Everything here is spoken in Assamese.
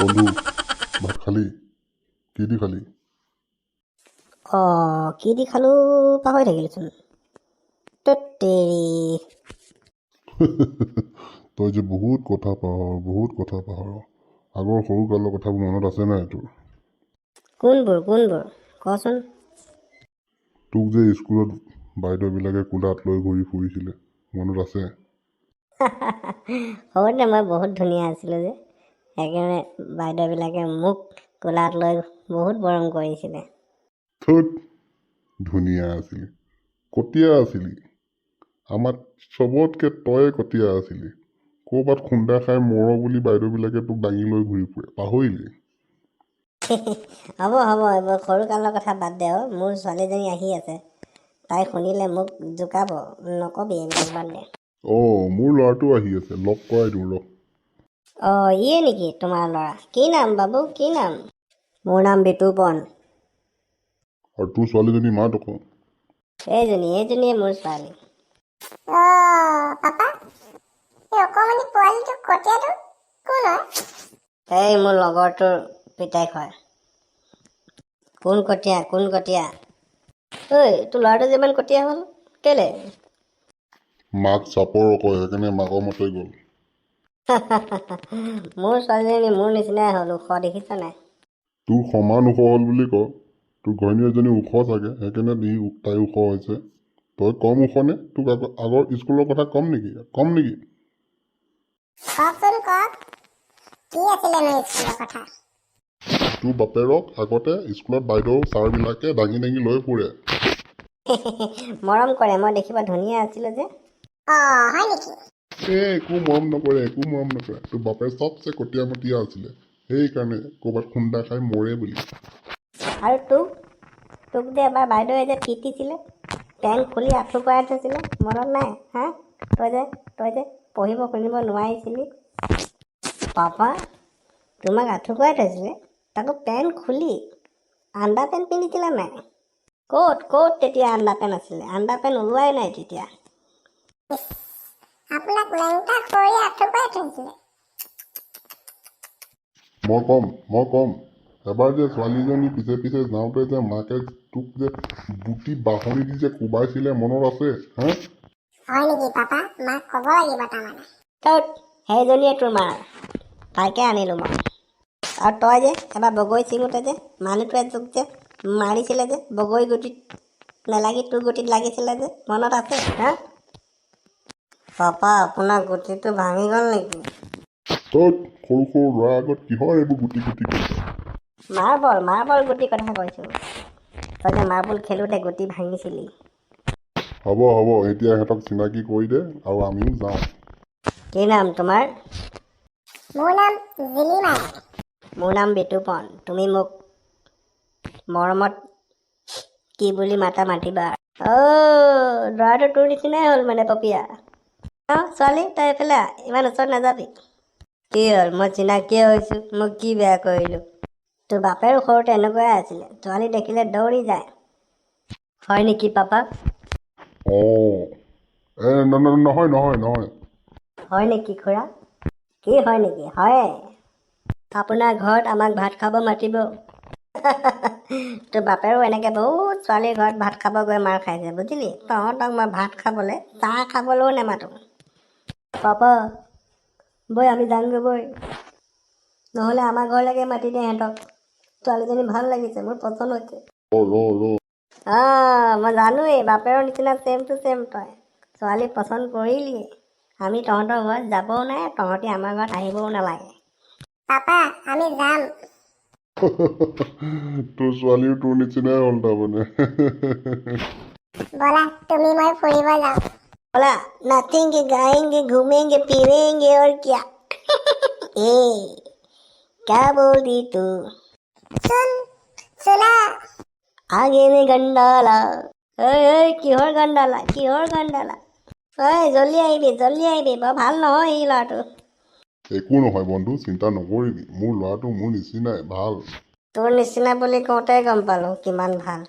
বন্ধু ভাত খালি কি দি খালি কি দি খালো পাহৰি থাকিলোচোন। তেৰি তই যে বহুত কথা পাহৰ আগৰ সৰুকালৰ কথাবোৰ মনত আছে নাই তোৰ? কোনবোৰ কচোন। তোক যে স্কুলত বাইদেউবিলাকে কোলাত লৈ ঘূৰি ফুৰিছিলে মনত আছে? সৰুতে মই বহুত ধুনীয়া আছিলোঁ যে, সেইকাৰণে বাইদেউবিলাকে মোক কোলাত লৈ বহুত মৰম কৰিছিলে। থৈত ধুনীয়া আছিলি, কটীয়া আছিলি। আমাৰ চবতকৈ তয়ে কটীয়া আছিলি। ক'ৰবাত খুন্দা খাই মৰ বুলি বাইদেউবিলাকে তোক দাঙি লৈ ঘূৰি ফুৰে, পাহৰিলি? হ'ব এইবোৰ সৰুকালৰ কথা বাদ দে। মোৰ ছোৱালীজনী আহি আছে, তাই শুনিলে মোক জোকাব। নকবি এইবিলাক বাদ দে। মোৰ ল'ৰাটো আহি আছে, লগ কৰাই দিওঁ ৰ। ইয়ে নেকি তোমাৰ ল'ৰা? কি নাম বাবু, কি নাম? মোৰ নাম বিতুপন। আৰু তোৰ ছোৱালীজনী মাত আকৌ। এইজনীয়ে মোৰ ছোৱালী। পাপা, এই অকমানি পোৱালিটো কটীয়াটো কোন হয়? এই মোৰ লগৰটোৰ পিতাইক হয়। কোন কটীয়া? ঐ, তোৰ ল'ৰাটো যে ইমান কটীয়া হ'ল কেলে? মাক চাপৰ আকৌ, সেইকাৰণে মাকৰ মতে গ'ল। মোৰ ছোৱালীজনী মোৰ নিচিনাই হ'ল, ওখ দেখিছ নাই? তোৰ সমান ওখ হ'ল বুলি ক। তোৰ ঘৈণীয়েকজনী ওখ চাগে, সেইকাৰণে তাই ওখ হৈছে। তই কম ওখ নে? তোক আগৰ স্কুলৰ কথা কম নেকি? কওকচোন কওক, কি আছিলেনো স্কুলৰ কথা? তোৰ বাপেৰক আগতে স্কুলত বাইদেউ ছাৰবিলাকে দাঙি লৈ ফুৰে। মৰম কৰে, মই দেখিব ধুনীয়া আছিলোঁ যে। হয় নেকি? একো মৰম নকৰে। তোৰ বাপে চবচে কটীয়া মটীয়া আছিলে, সেইকাৰণে ক'ৰবাত খুন্দা খাই মৰে বুলি। আৰু তোক যে এবাৰ বাইদেৱে যে পিটিছিলে, পেণ্ট খুলি আঁঠু কৰাই থৈছিলে, মনত নাই? তই যে পঢ়িব শুনিব নোৱাৰিছিলি। পাপা তোমাক আঁঠু কৰাই থৈছিলে, তাকো পেণ্ট খুলি। আণ্ডাৰ পেণ্ট পিন্ধিছিলা নাই? ক'ত তেতিয়া আণ্ডাৰ পেণ্ট আছিলে? আণ্ডাৰ পেণ্ট ওলোৱাই নাই তেতিয়া। আপোনাক লেংটা কৰি আঁঠুকৰাই থৈছিলে। মই কম এবাৰ যে ছোৱালীজনী পিছে যাওঁতে যে মাকে তোক যে বুটি বাঢ়নি দি যে কোবাইছিলে, মনত আছে? হয় নেকি পাপা? মাক ক'ব লাগিব তাৰমানে। সেইজনীয়ে তোৰ মাৰ, তাইকে আনিলোঁ মই। আৰু তই যে এবাৰ বগৰী ছিঙোতে যে মানুহটোৱে তোক যে মাৰিছিলে যে, বগৰী গুটিত নেলাগি তোৰ গুটিত লাগিছিলে যে, মনত আছে? পাপা আপোনাৰ গুটিটো ভাঙি গ'ল নেকি? তই সৰু ল'ৰা আগত কিহৰ এইবোৰ গুটি কৈছ? মাৰ্বল গুটি কথা কৈছোঁ। তই যে মাৰ্বল খেলোঁতে গুটি ভাঙিছিলি। হ'ব এতিয়া সিহঁতক চিনাকি কৰি দে আৰু আমিও যাওঁ। কি নাম তোমাৰ? মোৰ নাম জিলিমাই। মোৰ নাম বিতুপন। তুমি মোক মৰমত কি বুলি মাতিবা। ল'ৰাটো তোৰ নিচিনাই হ'ল মানে পপীয়া। ছোৱালী তই এইফালে ইমান ওচৰত নাযাবি। কি হ'ল? মই চিনাকিয়ে হৈছোঁ, মই কি বেয়া কৰিলোঁ? তোৰ বাপেৰো সৰুতে এনেকুৱাই আছিলে, ছোৱালী দেখিলে দৌৰি যায়। হয় নেকি পাপা? নহয়। হয় নেকি খুৰা? কি হয় নেকি? হয়। আপোনাৰ ঘৰত আমাক ভাত খাব মাতিব। তোৰ বাপেৰো এনেকৈ বহুত ছোৱালীৰ ঘৰত ভাত খাব গৈ মাৰ খাইছে, বুজিলি? তহঁতক মই ভাত খাবলৈ, চাহ খাবলৈও নেমাতো। পাপা বৈ আমি যামগৈ বৈ, নহ'লে আমাৰ ঘৰলৈকে মাতি দে সিহঁতক। ছোৱালীজনী ভাল লাগিছে, মোৰ পচন্দ হৈছে। মই জানোৱেই বাপেৰৰ নিচিনা ছেম টু ছেম তই। ছোৱালী পচন্দ কৰিলিয়ে। আমি তহঁতৰ ঘৰত যাবও নাই, তহঁতি আমাৰ ঘৰত আহিবও নালাগে। পাপা আমি যাম। তোৰ ছোৱালীও তোৰ নিচিনাই হ'ল তাৰমানে। ব'লা তুমি মই ফুৰিব যাওঁ। बोला नाचेंगे गाएंगे घूमेंगे फिरेंगे और क्या। ए क्या बोल दी तू? सुना आगे में गंडाला। কিহৰ গণ্ডালা? জল্দি আহিবি, বৰ ভাল নহয় এই ল'ৰাটো। একো নহয় বন্ধু, চিন্তা নকৰিবি। মোৰ ল'ৰাটো মোৰ নিচিনাই ভাল। তোৰ নিচিনা বুলি কওঁতে গম পালোঁ কিমান ভাল।